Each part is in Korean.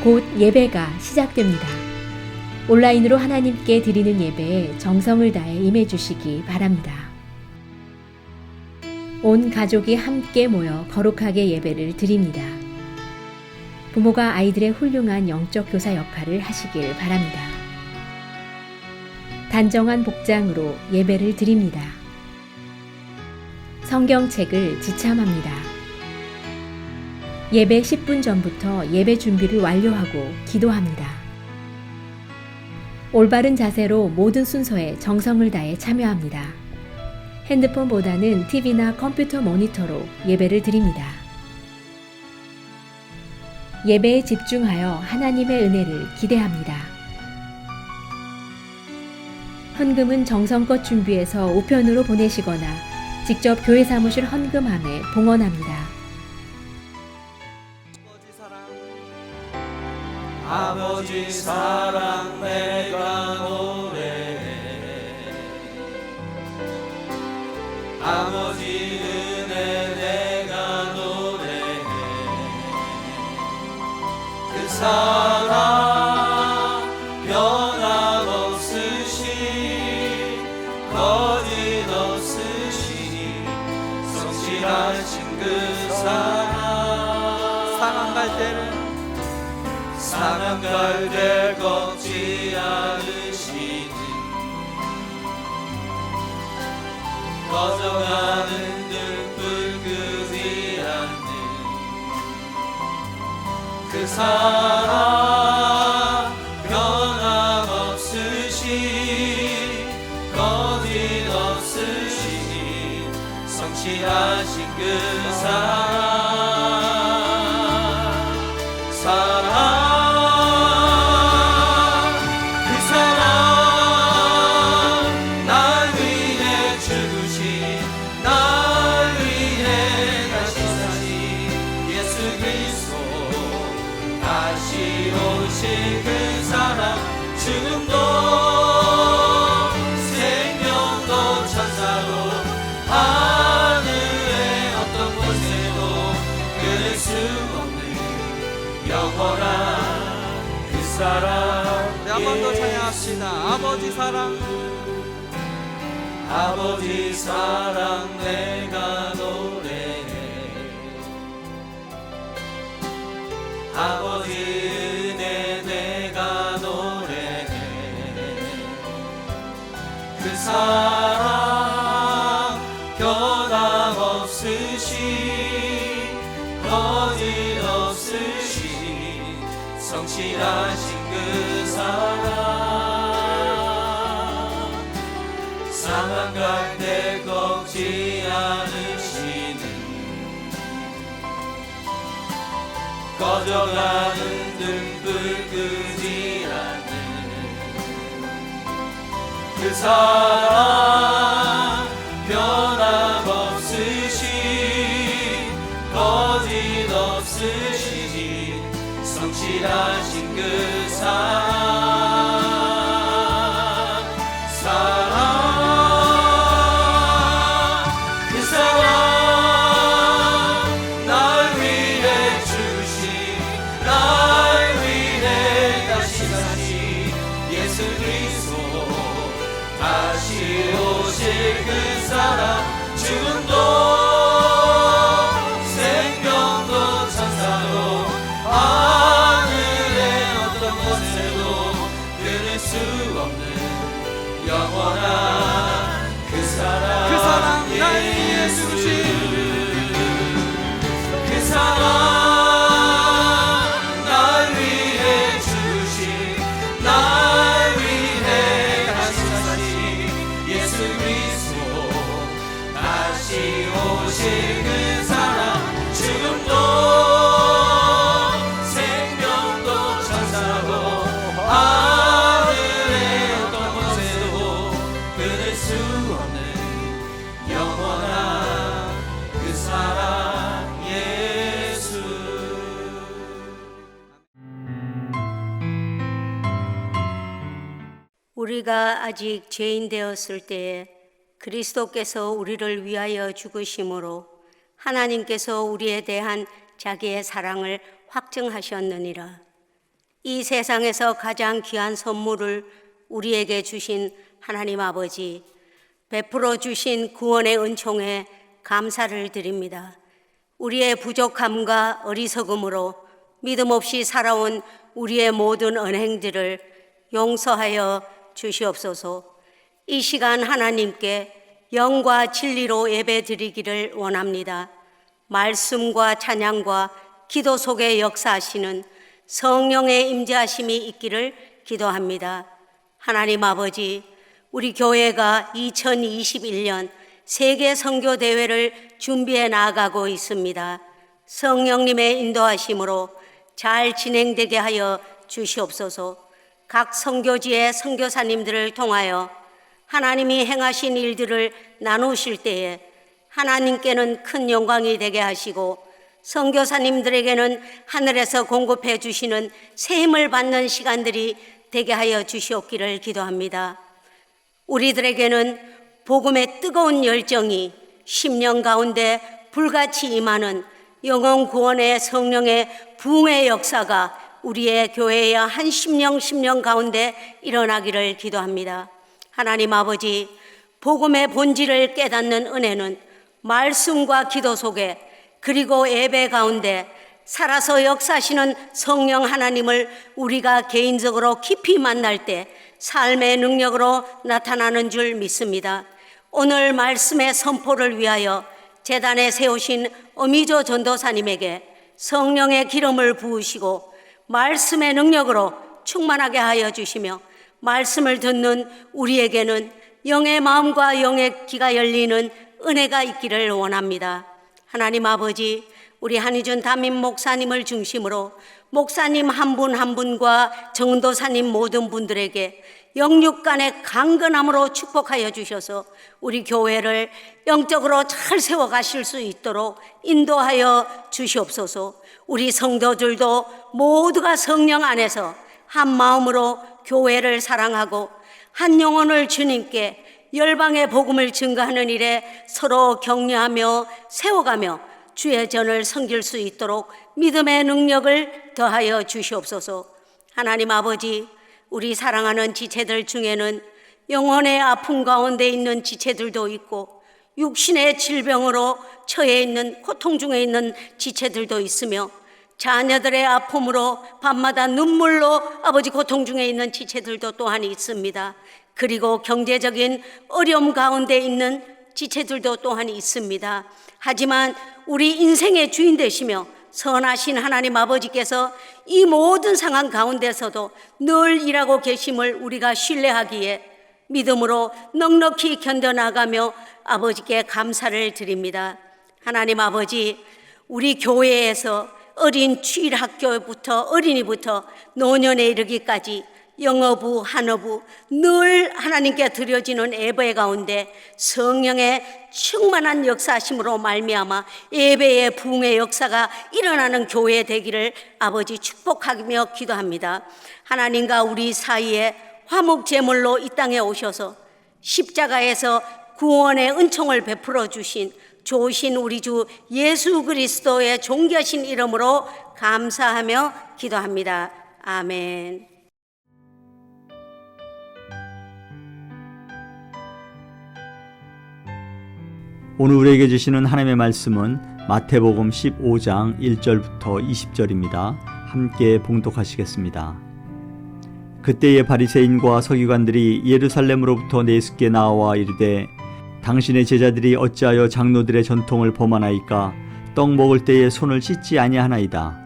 곧 예배가 시작됩니다. 온라인으로 하나님께 드리는 예배에 정성을 다해 임해 주시기 바랍니다. 온 가족이 함께 모여 거룩하게 예배를 드립니다. 부모가 아이들의 훌륭한 영적 교사 역할을 하시길 바랍니다. 단정한 복장으로 예배를 드립니다. 성경책을 지참합니다. 예배 10분 전부터 예배 준비를 완료하고 기도합니다. 올바른 자세로 모든 순서에 정성을 다해 참여합니다. 핸드폰보다는 TV나 컴퓨터 모니터로 예배를 드립니다. 예배에 집중하여 하나님의 은혜를 기대합니다. 헌금은 정성껏 준비해서 우편으로 보내시거나 직접 교회 사무실 헌금함에 봉헌합니다. 아버지 사랑 내가 노래해. 아버지 은혜 내가 노래해. 그 사랑 변함없으시 거짓 없으시 성실하신 그 사랑 갈 때는 사랑 갈 때 꺾지 않으시는 꺼져가는 등불 끄지 않는 그 사랑 변함없으시 거짓 없으시 성실하신 그 사랑 그 사랑 지금도 생명도 천사로 하늘의 어떤 곳에도 끊을 수 없는 영원한 그 사랑. 우리 한 번 더 찬양합시다. 아버지 사랑 아버지 사랑 내가 노래해. 아버지 그 사랑 변함없으시 거짓 없으시 성실하신 그 사랑 갈 때 꺾지 않으시는 꺼져가는 등불 끄지 않는 그 사랑 변함없으시 거짓 없으시 성실하신 그 그 사랑 날 위해 주신 날 위해 다시 예수 그리스도 다시 오실 그 사랑 지금도 생명도 천사로 하늘의 어떤 곳에도 끊을 수 없는 영원한 그 사랑 날 위해 주신 그 사랑 날 위해 주신 날 위해 예수 그리스도 다시 오실 그 사랑 지금도 생명도 천사로 하늘의 어떤 곳에도 끊을 수 없는 영원한 그 사랑 예수. 우리가 아직 죄인 되었을 때에 그리스도께서 우리를 위하여 죽으심으로 하나님께서 우리에 대한 자기의 사랑을 확증하셨느니라. 이 세상에서 가장 귀한 선물을 우리에게 주신 하나님 아버지, 베풀어 주신 구원의 은총에 감사를 드립니다. 우리의 부족함과 어리석음으로 믿음 없이 살아온 우리의 모든 언행들을 용서하여 주시옵소서. 이 시간 하나님께 영과 진리로 예배드리기를 원합니다. 말씀과 찬양과 기도 속에 역사하시는 성령의 임재하심이 있기를 기도합니다. 하나님 아버지, 우리 교회가 2021년 세계 선교 대회를 준비해 나아가고 있습니다. 성령님의 인도하심으로 잘 진행되게 하여 주시옵소서. 각 선교지의 선교사님들을 통하여 하나님이 행하신 일들을 나누실 때에 하나님께는 큰 영광이 되게 하시고 선교사님들에게는 하늘에서 공급해 주시는 새 힘을 받는 시간들이 되게 하여 주시옵기를 기도합니다. 우리들에게는 복음의 뜨거운 열정이 10년 가운데 불같이 임하는 영혼 구원의 성령의 부흥의 역사가 우리의 교회의 한 10년 가운데 일어나기를 기도합니다. 하나님 아버지, 복음의 본질을 깨닫는 은혜는 말씀과 기도 속에 그리고 예배 가운데 살아서 역사하시는 성령 하나님을 우리가 개인적으로 깊이 만날 때 삶의 능력으로 나타나는 줄 믿습니다. 오늘 말씀의 선포를 위하여 제단에 세우신 어미조 전도사님에게 성령의 기름을 부으시고 말씀의 능력으로 충만하게 하여 주시며 말씀을 듣는 우리에게는 영의 마음과 영의 귀가 열리는 은혜가 있기를 원합니다. 하나님 아버지, 우리 한희준 담임 목사님을 중심으로 목사님 한 분 한 분과 전도사님 모든 분들에게 영육간의 강건함으로 축복하여 주셔서 우리 교회를 영적으로 잘 세워가실 수 있도록 인도하여 주시옵소서. 우리 성도들도 모두가 성령 안에서 한 마음으로 교회를 사랑하고 한 영혼을 주님께 열방의 복음을 증거하는 일에 서로 격려하며 세워가며 주의 전을 섬길 수 있도록 믿음의 능력을 더하여 주시옵소서. 하나님 아버지, 우리 사랑하는 지체들 중에는 영혼의 아픔 가운데 있는 지체들도 있고 육신의 질병으로 처해 있는 고통 중에 있는 지체들도 있으며 자녀들의 아픔으로 밤마다 눈물로 아버지 고통 중에 있는 지체들도 또한 있습니다. 그리고 경제적인 어려움 가운데 있는 지체들도 또한 있습니다. 하지만 우리 인생의 주인 되시며 선하신 하나님 아버지께서 이 모든 상황 가운데서도 늘 일하고 계심을 우리가 신뢰하기에 믿음으로 넉넉히 견뎌나가며 아버지께 감사를 드립니다. 하나님 아버지, 우리 교회에서 어린 주일학교부터 어린이부터 노년에 이르기까지 영어부, 한어부 늘 하나님께 드려지는 예배 가운데 성령의 충만한 역사심으로 말미암아 예배의 부흥의 역사가 일어나는 교회 되기를 아버지 축복하며 기도합니다. 하나님과 우리 사이에 화목제물로 이 땅에 오셔서 십자가에서 구원의 은총을 베풀어 주신 좋으신 우리 주 예수 그리스도의 존귀하신 이름으로 감사하며 기도합니다. 아멘. 오늘 우리에게 주시는 하나님의 말씀은 마태복음 15장 1절부터 20절입니다. 함께 봉독하시겠습니다. 그때의 바리새인과 서기관들이 예루살렘으로부터 내수께 나와 이르되 당신의 제자들이 어찌하여 장로들의 전통을 범하나이까? 떡 먹을 때에 손을 씻지 아니하나이다.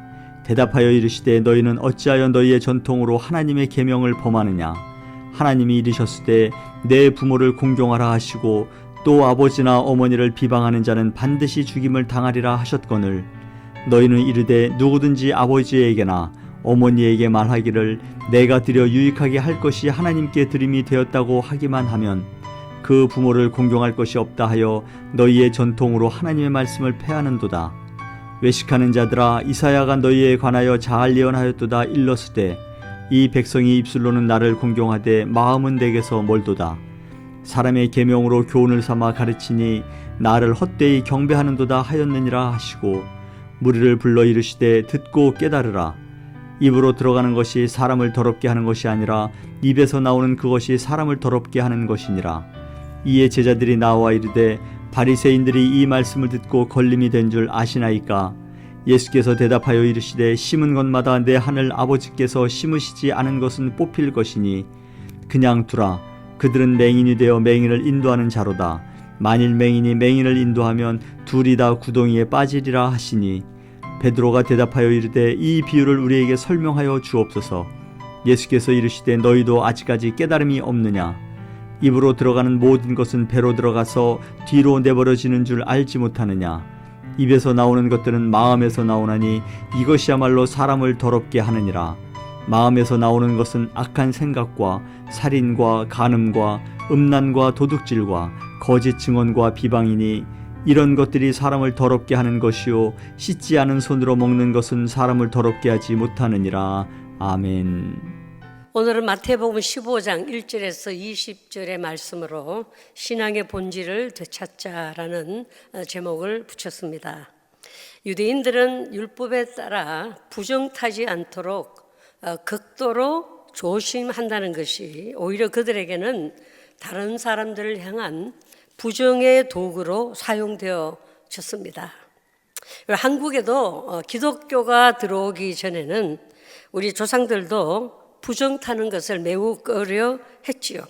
대답하여 이르시되 너희는 어찌하여 너희의 전통으로 하나님의 계명을 범하느냐? 하나님이 이르셨으되 내 부모를 공경하라 하시고 또 아버지나 어머니를 비방하는 자는 반드시 죽임을 당하리라 하셨거늘 너희는 이르되 누구든지 아버지에게나 어머니에게 말하기를 내가 드려 유익하게 할 것이 하나님께 드림이 되었다고 하기만 하면 그 부모를 공경할 것이 없다 하여 너희의 전통으로 하나님의 말씀을 폐하는도다. 외식하는 자들아, 이사야가 너희에 관하여 자할 예언하였도다. 일러스되 이 백성이 입술로는 나를 공경하되 마음은 내게서 멀도다. 사람의 계명으로 교훈을 삼아 가르치니 나를 헛되이 경배하는도다 하였느니라 하시고 무리를 불러 이르시되 듣고 깨달으라. 입으로 들어가는 것이 사람을 더럽게 하는 것이 아니라 입에서 나오는 그것이 사람을 더럽게 하는 것이니라. 이에 제자들이 나와 이르되 바리새인들이 이 말씀을 듣고 걸림이 된 줄 아시나이까? 예수께서 대답하여 이르시되 심은 것마다 내 하늘 아버지께서 심으시지 않은 것은 뽑힐 것이니 그냥 두라. 그들은 맹인이 되어 맹인을 인도하는 자로다. 만일 맹인이 맹인을 인도하면 둘이 다 구덩이에 빠지리라 하시니 베드로가 대답하여 이르되 이 비유를 우리에게 설명하여 주옵소서. 예수께서 이르시되 너희도 아직까지 깨달음이 없느냐? 입으로 들어가는 모든 것은 배로 들어가서 뒤로 내버려지는 줄 알지 못하느냐? 입에서 나오는 것들은 마음에서 나오나니 이것이야말로 사람을 더럽게 하느니라. 마음에서 나오는 것은 악한 생각과 살인과 간음과 음란과 도둑질과 거짓 증언과 비방이니 이런 것들이 사람을 더럽게 하는 것이요 씻지 않은 손으로 먹는 것은 사람을 더럽게 하지 못하느니라. 아멘. 오늘은 마태복음 15장 1절에서 20절의 말씀으로 신앙의 본질을 되찾자라는 제목을 붙였습니다. 유대인들은 율법에 따라 부정타지 않도록 극도로 조심한다는 것이 오히려 그들에게는 다른 사람들을 향한 부정의 도구로 사용되어졌습니다. 한국에도 기독교가 들어오기 전에는 우리 조상들도 부정 타는 것을 매우 꺼려 했지요.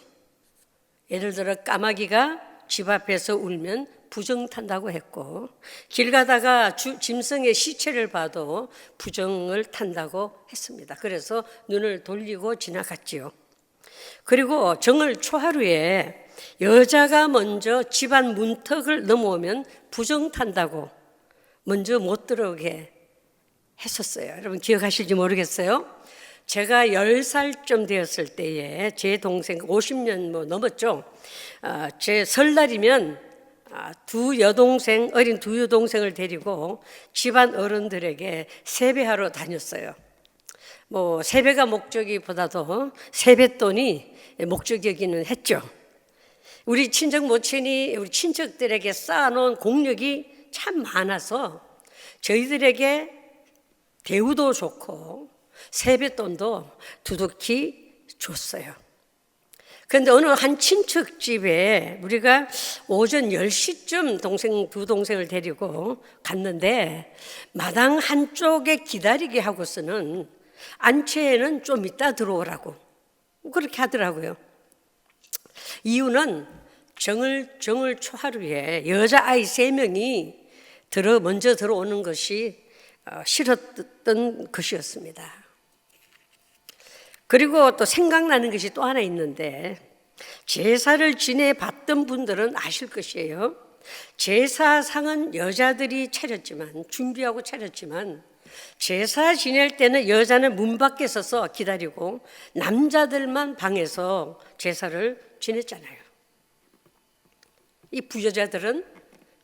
예를 들어 까마귀가 집 앞에서 울면 부정 탄다고 했고, 길 가다가 짐승의 시체를 봐도 부정을 탄다고 했습니다. 그래서 눈을 돌리고 지나갔지요. 그리고 정월 초하루에 여자가 먼저 집안 문턱을 넘어오면 부정 탄다고 먼저 못 들어오게 했었어요. 여러분 기억하실지 모르겠어요. 제가 10살쯤 되었을 때에 제 동생 50년 넘었죠. 제 설날이면 어린 두 여동생을 데리고 집안 어른들에게 세배하러 다녔어요. 세배가 목적이보다도 세뱃돈이 목적이기는 했죠. 우리 친정 모친이 우리 친척들에게 쌓아놓은 공력이 참 많아서 저희들에게 대우도 좋고 세뱃돈도 두둑히 줬어요. 그런데 어느 한 친척 집에 우리가 오전 10시쯤 두 동생을 데리고 갔는데 마당 한쪽에 기다리게 하고서는 안채에는 좀 이따 들어오라고 그렇게 하더라고요. 이유는 정월 초하루에 여자아이 3명이 먼저 들어오는 것이 싫었던 것이었습니다. 그리고 또 생각나는 것이 또 하나 있는데, 제사를 지내봤던 분들은 아실 것이에요. 제사상은 여자들이 준비하고 차렸지만 제사 지낼 때는 여자는 문 밖에 서서 기다리고 남자들만 방에서 제사를 지냈잖아요. 이 부여자들은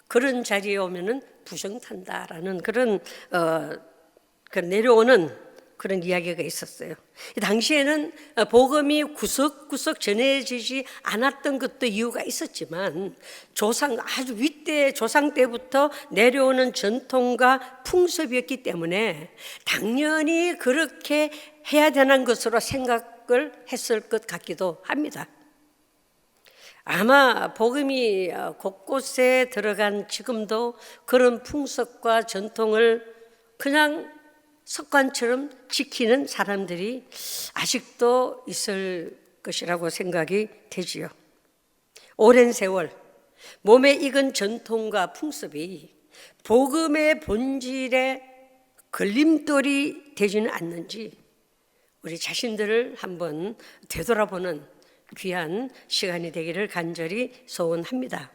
그런 자리에 오면은 부정탄다라는 그런 내려오는 그런 이야기가 있었어요. 당시에는 복음이 구석구석 전해지지 않았던 것도 이유가 있었지만 아주 윗대 조상 때부터 내려오는 전통과 풍습이었기 때문에 당연히 그렇게 해야 되는 것으로 생각을 했을 것 같기도 합니다. 아마 복음이 곳곳에 들어간 지금도 그런 풍습과 전통을 그냥 습관처럼 지키는 사람들이 아직도 있을 것이라고 생각이 되지요. 오랜 세월 몸에 익은 전통과 풍습이 복음의 본질에 걸림돌이 되지는 않는지 우리 자신들을 한번 되돌아보는 귀한 시간이 되기를 간절히 소원합니다.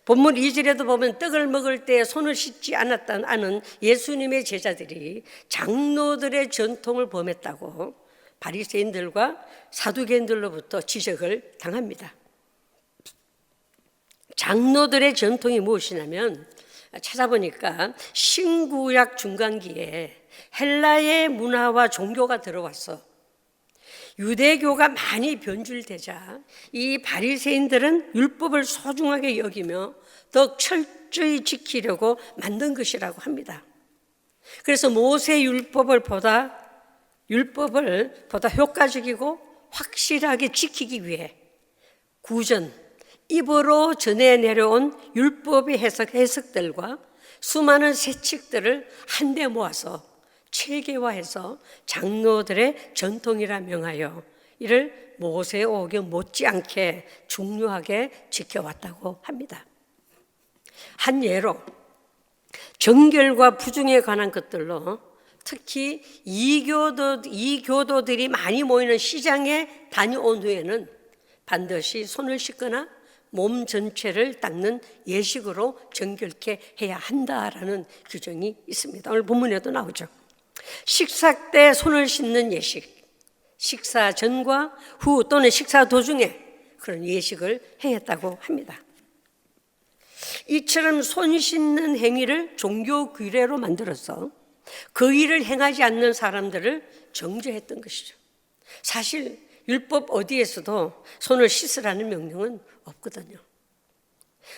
본문 2절에도 보면 떡을 먹을 때 손을 씻지 않은 예수님의 제자들이 장로들의 전통을 범했다고 바리새인들과 사두개인들로부터 지적을 당합니다. 장로들의 전통이 무엇이냐면 찾아보니까 신구약 중간기에 헬라의 문화와 종교가 들어와서 유대교가 많이 변질되자 이 바리새인들은 율법을 소중하게 여기며 더 철저히 지키려고 만든 것이라고 합니다. 그래서 모세 율법을 보다 율법을 보다 효과적이고 확실하게 지키기 위해 구전, 입으로 전해 내려온 율법의 해석들과 수많은 세칙들을 한데 모아서 체계화해서 장로들의 전통이라 명하여 이를 모세오경 못지않게 중요하게 지켜왔다고 합니다. 한 예로 정결과 부중에 관한 것들로 특히 이교도들이 많이 모이는 시장에 다녀온 후에는 반드시 손을 씻거나 몸 전체를 닦는 예식으로 정결케 해야 한다라는 규정이 있습니다. 오늘 본문에도 나오죠. 식사 때 손을 씻는 예식, 식사 전과 후 또는 식사 도중에 그런 예식을 행했다고 합니다. 이처럼 손 씻는 행위를 종교 규례로 만들어서 그 일을 행하지 않는 사람들을 정죄했던 것이죠. 사실 율법 어디에서도 손을 씻으라는 명령은 없거든요.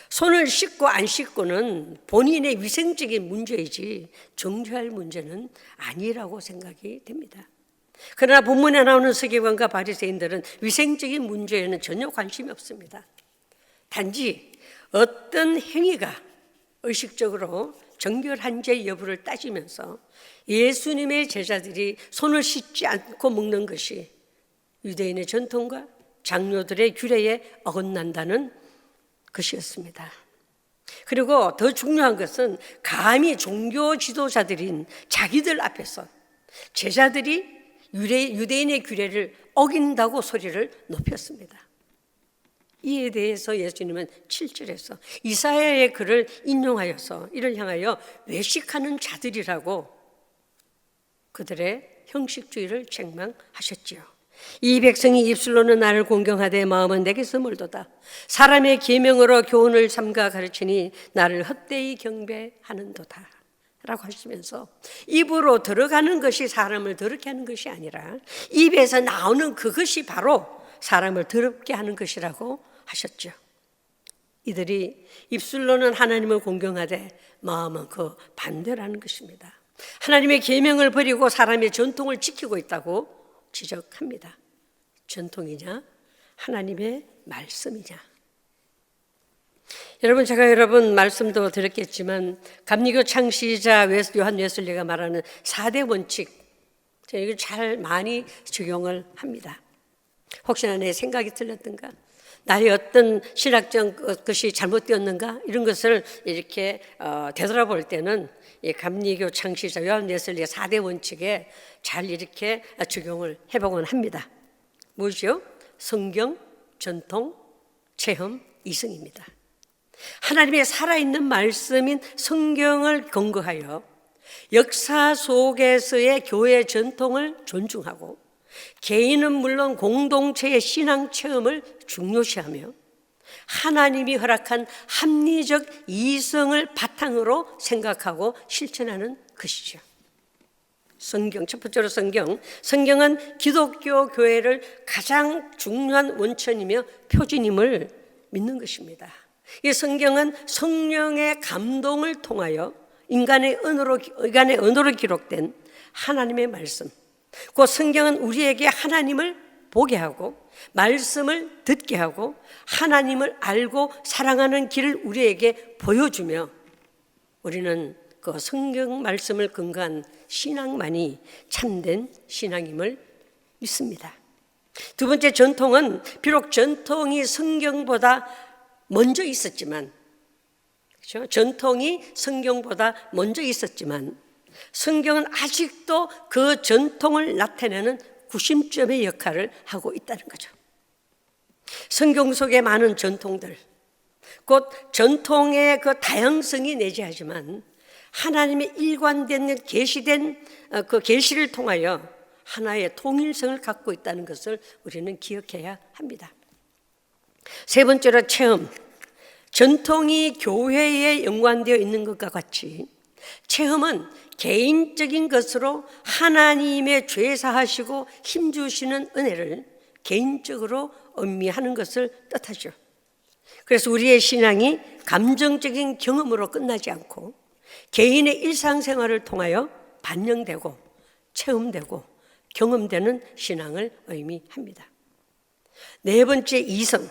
손을 씻고 안 씻고는 본인의 위생적인 문제이지 정죄할 문제는 아니라고 생각이 됩니다. 그러나 본문에 나오는 서기관과 바리새인들은 위생적인 문제에는 전혀 관심이 없습니다. 단지 어떤 행위가 의식적으로 정결한지 여부를 따지면서 예수님의 제자들이 손을 씻지 않고 먹는 것이 유대인의 전통과 장로들의 규례에 어긋난다는 것이었습니다. 그리고 더 중요한 것은 감히 종교 지도자들인 자기들 앞에서 제자들이 유대인의 규례를 어긴다고 소리를 높였습니다. 이에 대해서 예수님은 7절에서 이사야의 글을 인용하여서 이를 향하여 외식하는 자들이라고 그들의 형식주의를 책망하셨지요. 이 백성이 입술로는 나를 공경하되 마음은 내게서 멀도다. 사람의 계명으로 교훈을 삼가 가르치니 나를 헛되이 경배하는도다 라고 하시면서 입으로 들어가는 것이 사람을 더럽게 하는 것이 아니라 입에서 나오는 그것이 바로 사람을 더럽게 하는 것이라고 하셨죠. 이들이 입술로는 하나님을 공경하되 마음은 그 반대라는 것입니다. 하나님의 계명을 버리고 사람의 전통을 지키고 있다고 지적합니다. 전통이냐 하나님의 말씀이냐. 여러분 말씀도 드렸겠지만 감리교 창시자 요한 웨슬리가 말하는 4대 원칙, 저는 이걸 잘 많이 적용을 합니다. 혹시나 내 생각이 틀렸던가, 나의 어떤 신학적 것이 잘못되었는가, 이런 것을 이렇게 되돌아볼 때는 이 감리교 창시자 요한 웨슬리의 4대 원칙에 잘 이렇게 적용을 해보곤 합니다. 뭐죠? 성경, 전통, 체험, 이승입니다. 하나님의 살아있는 말씀인 성경을 근거하여 역사 속에서의 교회 전통을 존중하고 개인은 물론 공동체의 신앙 체험을 중요시하며 하나님이 허락한 합리적 이성을 바탕으로 생각하고 실천하는 것이죠. 성경, 첫 번째로 성경은 기독교 교회를 가장 중요한 원천이며 표준임을 믿는 것입니다. 이 성경은 성령의 감동을 통하여 인간의 언어로 기록된 하나님의 말씀, 그 성경은 우리에게 하나님을 보게 하고 말씀을 듣게 하고 하나님을 알고 사랑하는 길을 우리에게 보여주며 우리는 그 성경 말씀을 근거한 신앙만이 참된 신앙임을 믿습니다. 두 번째, 전통은 비록 전통이 성경보다 먼저 있었지만, 그렇죠? 전통이 성경보다 먼저 있었지만 성경은 아직도 그 전통을 나타내는 구심점의 역할을 하고 있다는 거죠. 성경 속에 많은 전통들, 곧 전통의 그 다양성이 내재하지만 하나님의 일관된 계시된 그 계시를 통하여 하나의 통일성을 갖고 있다는 것을 우리는 기억해야 합니다. 세 번째로 체험. 전통이 교회에 연관되어 있는 것과 같이 체험은 개인적인 것으로 하나님의 죄 사하시고 힘주시는 은혜를 개인적으로 의미하는 것을 뜻하죠. 그래서 우리의 신앙이 감정적인 경험으로 끝나지 않고 개인의 일상생활을 통하여 반영되고 체험되고 경험되는 신앙을 의미합니다. 네 번째, 이성.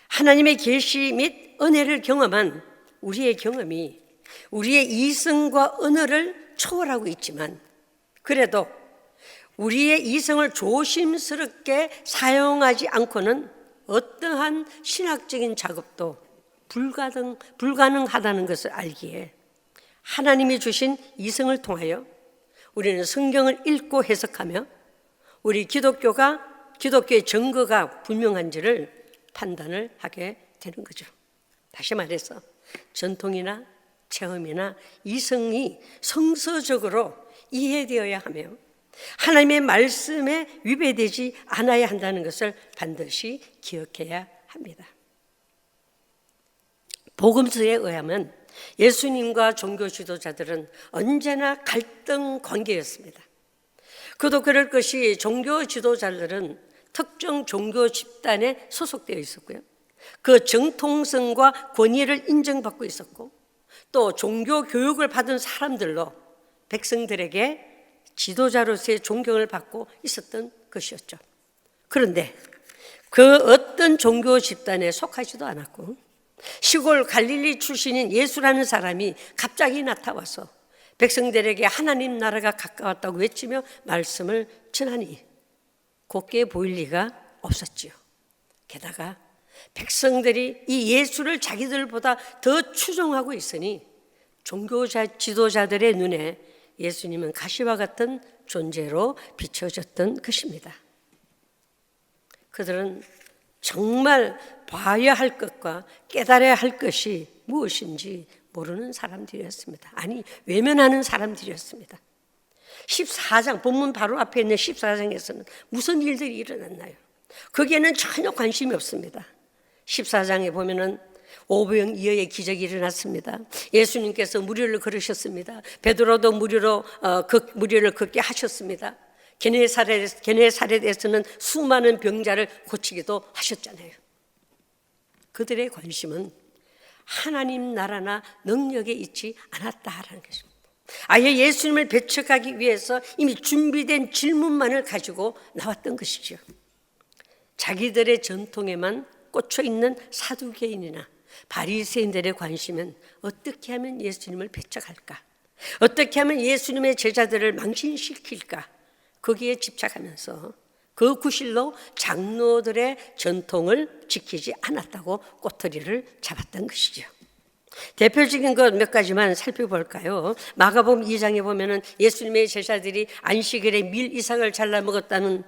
하나님의 계시 및 은혜를 경험한 우리의 경험이 우리의 이성과 언어를 초월하고 있지만, 그래도 우리의 이성을 조심스럽게 사용하지 않고는 어떠한 신학적인 작업도 불가능하다는 것을 알기에 하나님이 주신 이성을 통하여 우리는 성경을 읽고 해석하며 우리 기독교의 증거가 분명한지를 판단을 하게 되는 거죠. 다시 말해서 전통이나 체험이나 이성이 성서적으로 이해되어야 하며 하나님의 말씀에 위배되지 않아야 한다는 것을 반드시 기억해야 합니다. 복음서에 의하면 예수님과 종교 지도자들은 언제나 갈등 관계였습니다. 그도 그럴 것이 종교 지도자들은 특정 종교 집단에 소속되어 있었고요. 그 정통성과 권위를 인정받고 있었고, 또 종교 교육을 받은 사람들로 백성들에게 지도자로서의 존경을 받고 있었던 것이었죠. 그런데 그 어떤 종교 집단에 속하지도 않았고, 시골 갈릴리 출신인 예수라는 사람이 갑자기 나타와서 백성들에게 하나님 나라가 가까웠다고 외치며 말씀을 전하니 곱게 보일 리가 없었지요. 게다가 백성들이 이 예수를 자기들보다 더 추종하고 있으니 종교자 지도자들의 눈에 예수님은 가시와 같은 존재로 비춰졌던 것입니다. 그들은 정말 봐야 할 것과 깨달아야 할 것이 무엇인지 모르는 사람들이었습니다. 아니, 외면하는 사람들이었습니다. 14장, 본문 바로 앞에 있는 14장에서는 무슨 일들이 일어났나요? 거기에는 전혀 관심이 없습니다. 14장에 보면은 오병 이어의 기적이 일어났습니다. 예수님께서 무료를 걸으셨습니다. 베드로도 무료를 걷게 하셨습니다. 게네사렛에서는 수많은 병자를 고치기도 하셨잖아요. 그들의 관심은 하나님 나라나 능력에 있지 않았다라는 것입니다. 아예 예수님을 배척하기 위해서 이미 준비된 질문만을 가지고 나왔던 것이죠. 자기들의 전통에만 꽂혀 있는 사두개인이나 바리새인들의 관심은 어떻게 하면 예수님을 배척할까? 어떻게 하면 예수님의 제자들을 망신시킬까? 거기에 집착하면서 그 구실로 장로들의 전통을 지키지 않았다고 꼬투리를 잡았던 것이죠. 대표적인 것 몇 가지만 살펴볼까요? 마가복음 2장에 보면은 예수님의 제자들이 안식일에 밀 이삭을 잘라 먹었다는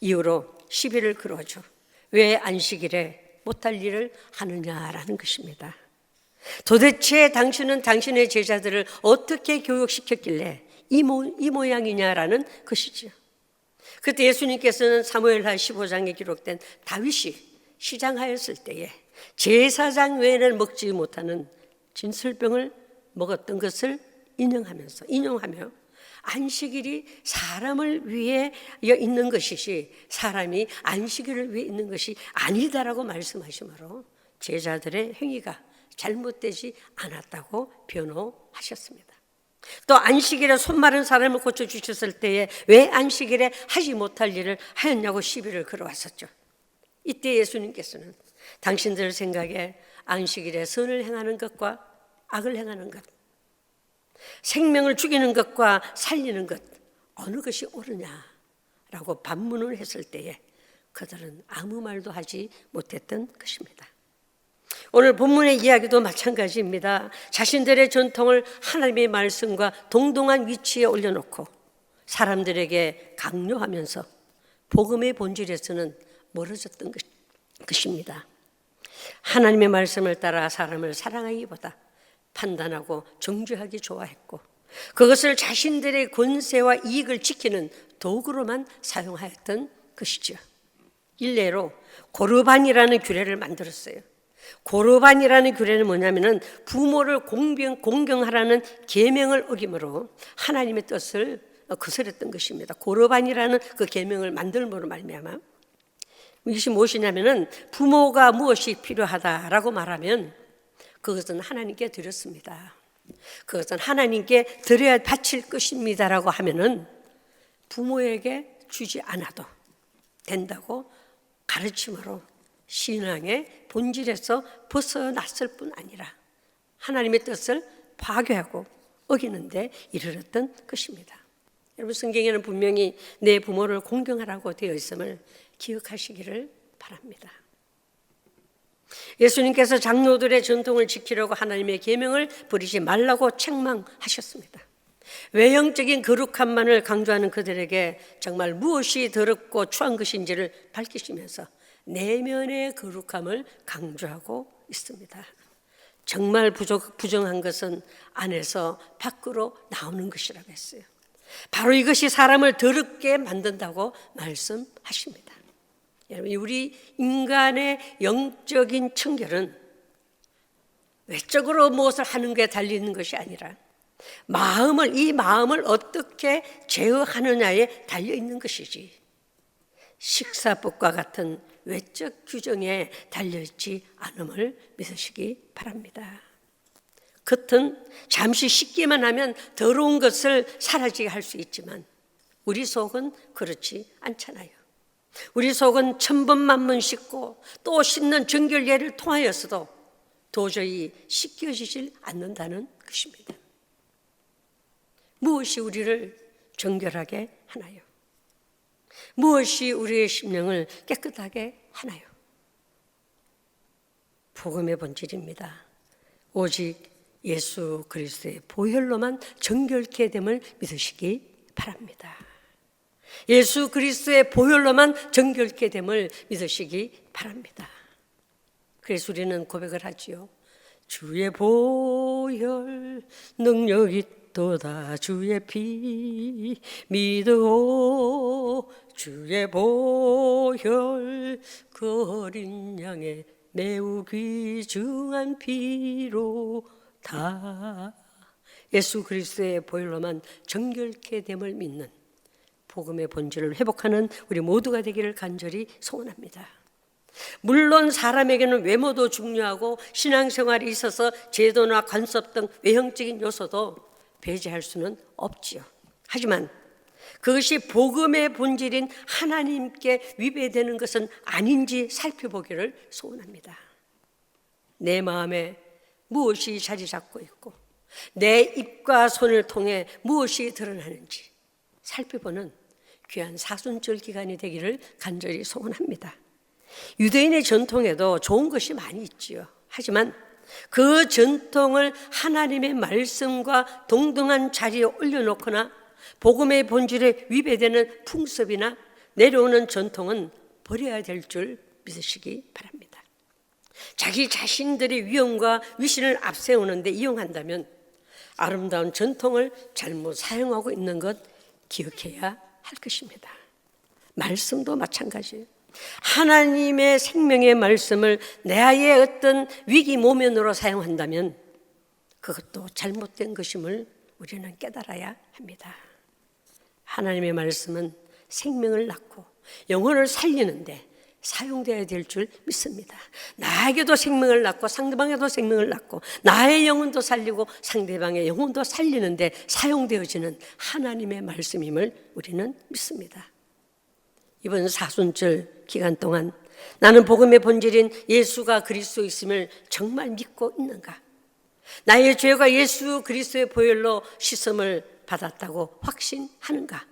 이유로 시비를 걸어죠. 왜 안식일에 못할 일을 하느냐라는 것입니다. 도대체 당신은 당신의 제자들을 어떻게 교육시켰길래 이 모양이냐라는 것이죠. 그때 예수님께서는 사무엘하 15장에 기록된 다윗이 시장하였을 때에 제사장 외에는 먹지 못하는 진설병을 먹었던 것을 인용하며 안식일이 사람을 위해 있는 것이지 사람이 안식일을 위해 있는 것이 아니다라고 말씀하시므로 제자들의 행위가 잘못되지 않았다고 변호하셨습니다. 또 안식일에 손 마른 사람을 고쳐주셨을 때에 왜 안식일에 하지 못할 일을 하였냐고 시비를 걸어왔었죠. 이때 예수님께서는 당신들 생각에 안식일에 선을 행하는 것과 악을 행하는 것, 생명을 죽이는 것과 살리는 것 어느 것이 옳으냐라고 반문을 했을 때에 그들은 아무 말도 하지 못했던 것입니다. 오늘 본문의 이야기도 마찬가지입니다. 자신들의 전통을 하나님의 말씀과 동등한 위치에 올려놓고 사람들에게 강요하면서 복음의 본질에서는 멀어졌던 것입니다. 하나님의 말씀을 따라 사람을 사랑하기보다 판단하고 정죄하기 좋아했고 그것을 자신들의 권세와 이익을 지키는 도구로만 사용하였던 것이죠. 일례로 고르반이라는 규례를 만들었어요. 고르반이라는 규례는 뭐냐면은 부모를 공경하라는 계명을 어김으로 하나님의 뜻을 거스렸던 것입니다. 고르반이라는 그 계명을 만들므로 말미암아 이것이 무엇이냐면은 부모가 무엇이 필요하다라고 말하면 그것은 하나님께 드렸습니다. 그것은 하나님께 드려야 바칠 것입니다라고 하면은 부모에게 주지 않아도 된다고 가르침으로 신앙의 본질에서 벗어났을 뿐 아니라 하나님의 뜻을 파괴하고 어기는 데 이르렀던 것입니다. 여러분, 성경에는 분명히 내 부모를 공경하라고 되어 있음을 기억하시기를 바랍니다. 예수님께서 장로들의 전통을 지키려고 하나님의 계명을 버리지 말라고 책망하셨습니다. 외형적인 거룩함만을 강조하는 그들에게 정말 무엇이 더럽고 추한 것인지를 밝히시면서 내면의 거룩함을 강조하고 있습니다. 정말 부정한 것은 안에서 밖으로 나오는 것이라고 했어요. 바로 이것이 사람을 더럽게 만든다고 말씀하십니다. 여러분, 우리 인간의 영적인 청결은 외적으로 무엇을 하는 게 달리는 것이 아니라 이 마음을 어떻게 제어하느냐에 달려 있는 것이지, 식사법과 같은 외적 규정에 달려있지 않음을 믿으시기 바랍니다. 겉은 잠시 씻기만 하면 더러운 것을 사라지게 할 수 있지만 우리 속은 그렇지 않잖아요. 우리 속은 천번만번 씻고 또 씻는 정결예를 통하여서도 도저히 씻겨지질 않는다는 것입니다. 무엇이 우리를 정결하게 하나요? 무엇이 우리의 심령을 깨끗하게 하나요? 복음의 본질입니다. 오직 예수 그리스도의 보혈로만 정결케 됨을 믿으시기 바랍니다. 예수 그리스도의 보혈로만 정결케 됨을 믿으시기 바랍니다. 그래서 우리는 고백을 하지요. 주의 보혈 능력 있도다. 주의 피 믿어. 주의 보혈 그 어린 양의 매우 귀중한 피로 다. 예수 그리스도의 보혈로만 정결케 됨을 믿는 복음의 본질을 회복하는 우리 모두가 되기를 간절히 소원합니다. 물론 사람에게는 외모도 중요하고 신앙생활이 있어서 제도나 관습 등 외형적인 요소도 배제할 수는 없지요. 하지만 그것이 복음의 본질인 하나님께 위배되는 것은 아닌지 살펴보기를 소원합니다. 내 마음에 무엇이 자리 잡고 있고 내 입과 손을 통해 무엇이 드러나는지 살펴보는 귀한 사순절 기간이 되기를 간절히 소원합니다. 유대인의 전통에도 좋은 것이 많이 있지요. 하지만 그 전통을 하나님의 말씀과 동등한 자리에 올려놓거나 복음의 본질에 위배되는 풍습이나 내려오는 전통은 버려야 될 줄 믿으시기 바랍니다. 자기 자신들의 위엄과 위신을 앞세우는 데 이용한다면 아름다운 전통을 잘못 사용하고 있는 것 기억해야 할 것입니다. 말씀도 마찬가지예요. 하나님의 생명의 말씀을 나의 어떤 위기 모면으로 사용한다면 그것도 잘못된 것임을 우리는 깨달아야 합니다. 하나님의 말씀은 생명을 낳고 영혼을 살리는데 사용되어야 될 줄 믿습니다. 나에게도 생명을 낳고 상대방에도 생명을 낳고 나의 영혼도 살리고 상대방의 영혼도 살리는데 사용되어지는 하나님의 말씀임을 우리는 믿습니다. 이번 사순절 기간 동안 나는 복음의 본질인 예수가 그리스도 있음을 정말 믿고 있는가? 나의 죄가 예수 그리스도의 보혈로 씻음을 받았다고 확신하는가?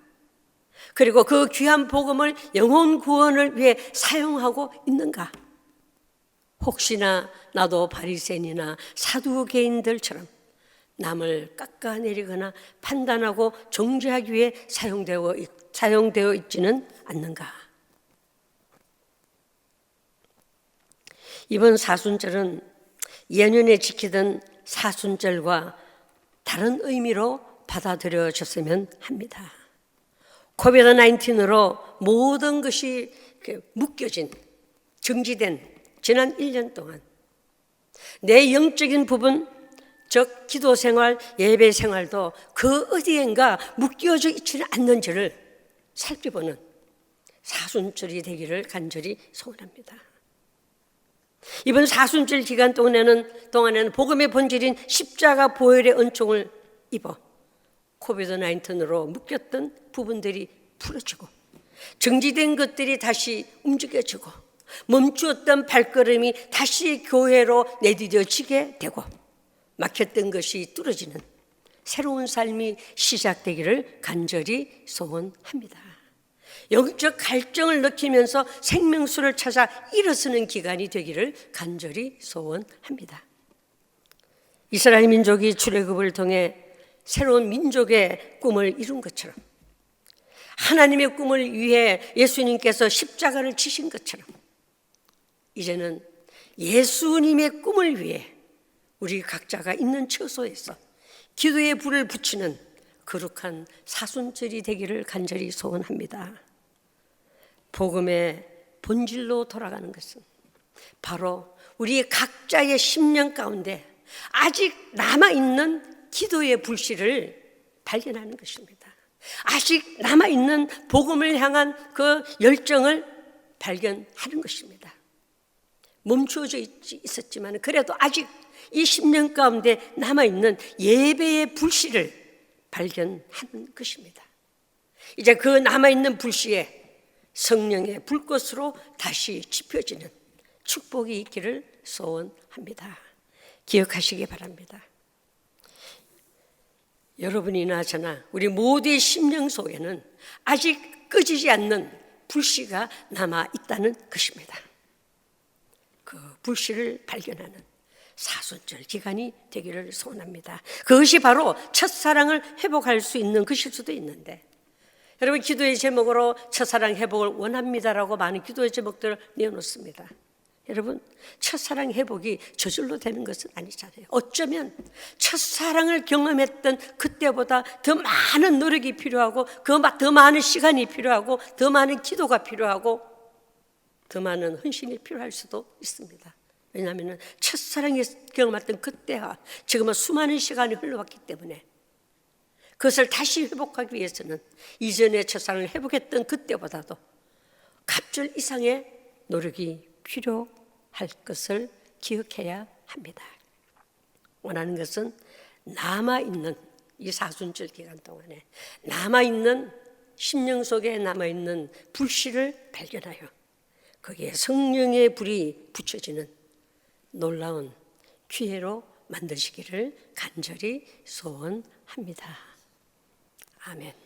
그리고 그 귀한 복음을 영혼 구원을 위해 사용하고 있는가? 혹시나 나도 바리새인이나 사두개인들처럼 남을 깎아내리거나 판단하고 정죄하기 위해 사용되어 있지는 않는가? 이번 사순절은 예년에 지키던 사순절과 다른 의미로 받아들여졌으면 합니다. 코비드-19으로 모든 것이 묶여진, 정지된 지난 1년 동안 내 영적인 부분, 즉 기도 생활, 예배 생활도 그 어디엔가 묶여져 있지는 않는지를 살펴보는 사순절이 되기를 간절히 소원합니다. 이번 사순절 기간 동안에는 복음의 본질인 십자가 보혈의 은총을 입어 코비드-19으로 묶였던 부분들이 풀어지고 정지된 것들이 다시 움직여지고 멈추었던 발걸음이 다시 교회로 내디뎌지게 되고 막혔던 것이 뚫어지는 새로운 삶이 시작되기를 간절히 소원합니다. 영적 갈증을 느끼면서 생명수를 찾아 일어서는 기간이 되기를 간절히 소원합니다. 이스라엘 민족이 출애굽을 통해 새로운 민족의 꿈을 이룬 것처럼 하나님의 꿈을 위해 예수님께서 십자가를 지신 것처럼 이제는 예수님의 꿈을 위해 우리 각자가 있는 처소에서 기도의 불을 붙이는 거룩한 사순절이 되기를 간절히 소원합니다. 복음의 본질로 돌아가는 것은 바로 우리 각자의 심령 가운데 아직 남아있는 기도의 불씨를 발견하는 것입니다. 아직 남아있는 복음을 향한 그 열정을 발견하는 것입니다. 멈추어져 있었지만 그래도 아직 이 10년 가운데 남아있는 예배의 불씨를 발견하는 것입니다. 이제 그 남아있는 불씨에 성령의 불꽃으로 다시 지펴지는 축복이 있기를 소원합니다. 기억하시기 바랍니다. 여러분이나 저나 우리 모두의 심령 속에는 아직 꺼지지 않는 불씨가 남아있다는 것입니다. 그 불씨를 발견하는 사순절 기간이 되기를 소원합니다. 그것이 바로 첫사랑을 회복할 수 있는 것일 수도 있는데 여러분 기도의 제목으로 첫사랑 회복을 원합니다라고 많은 기도의 제목들을 내어놓습니다. 여러분 첫사랑 회복이 저절로 되는 것은 아니잖아요. 어쩌면 첫사랑을 경험했던 그때보다 더 많은 노력이 필요하고 더 많은 시간이 필요하고 더 많은 기도가 필요하고 더 많은 헌신이 필요할 수도 있습니다. 왜냐하면 첫사랑에 경험했던 그때와 지금은 수많은 시간이 흘러왔기 때문에 그것을 다시 회복하기 위해서는 이전의 첫사랑을 회복했던 그때보다도 갑절 이상의 노력이 필요할 것을 기억해야 합니다. 원하는 것은 남아있는 이 사순절 기간 동안에 남아있는 심령 속에 남아있는 불씨를 발견하여 거기에 성령의 불이 붙여지는 놀라운 기회로 만드시기를 간절히 소원합니다. 아멘.